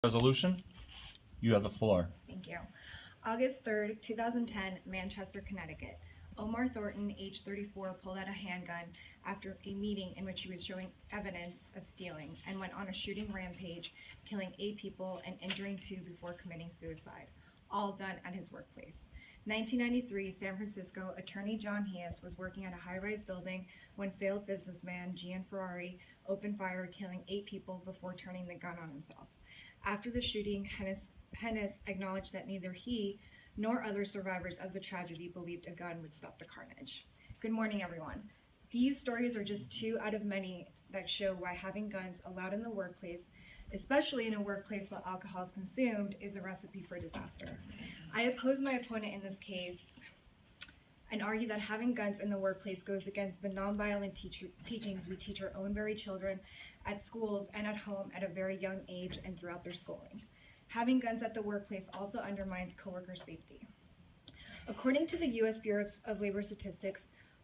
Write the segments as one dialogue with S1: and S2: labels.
S1: Resolution, you have the floor.
S2: Thank you. August 3rd, 2010, Manchester, Connecticut. Omar Thornton, age 34, pulled out a handgun after a meeting in which he was showing evidence of stealing and went on a shooting rampage, killing 8 people and injuring 2 before committing suicide, all done at his workplace. 1993, San Francisco, attorney John Hayes was working at a high-rise building when failed businessman Gian Ferrari opened fire, killing 8 people before turning the gun on himself. After the shooting, Hennis acknowledged that neither he nor other survivors of the tragedy believed a gun would stop the carnage. Good morning, everyone. These stories are just 2 out of many that show why having guns allowed in the workplace, especially in a workplace where alcohol is consumed, is a recipe for disaster. I oppose my opponent in this case and argue that having guns in the workplace goes against the nonviolent teachings we teach our own very children at schools and at home at a very young age and throughout their schooling. Having guns at the workplace also undermines coworker safety. According to the U.S. Bureau of Labor Statistics,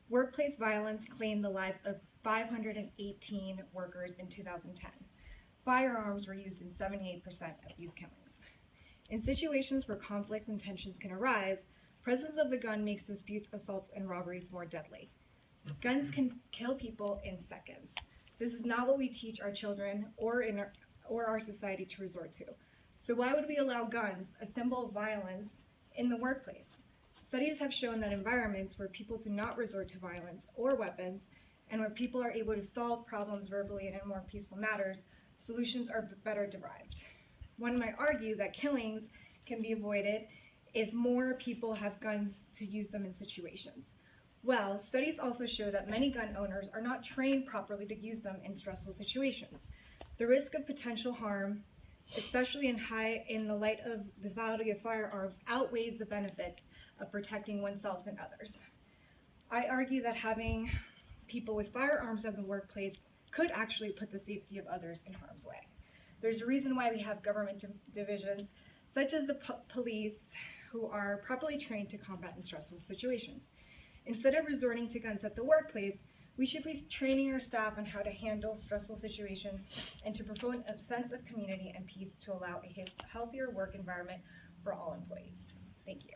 S2: workplace violence claimed the lives of 518 workers in 2010. Firearms were used in 78% of these killings. In situations where conflicts and tensions can arise, presence of the gun makes disputes, assaults, and robberies more deadly. Guns can kill people in seconds. This is not what we teach our children or our society to resort to. So why would we allow guns, a symbol of violence, in the workplace? Studies have shown that environments where people do not resort to violence or weapons, and where people are able to solve problems verbally and in more peaceful matters, solutions are better derived. One might argue that killings can be avoided if more people have guns to use them in situations. Well, studies also show that many gun owners are not trained properly to use them in stressful situations. The risk of potential harm, especially in the light of the value of firearms, outweighs the benefits of protecting oneself and others. I argue that having people with firearms in the workplace could actually put the safety of others in harm's way. There's a reason why we have government divisions, such as the police, who are properly trained to combat in stressful situations. Instead of resorting to guns at the workplace, we should be training our staff on how to handle stressful situations and to promote a sense of community and peace to allow a healthier work environment for all employees. Thank you.